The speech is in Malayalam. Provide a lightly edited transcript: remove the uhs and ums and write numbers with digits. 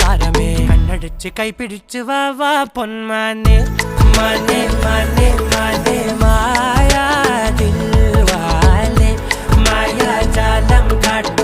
താരമേ കണ്ണടിച്ച് കൈപിടിച്ച് വാ വാ പൊന്മാനെ മാനെ മാനെ മാനെ മായാ ദിൽവാലെ മായാ ജാലം കാട്ട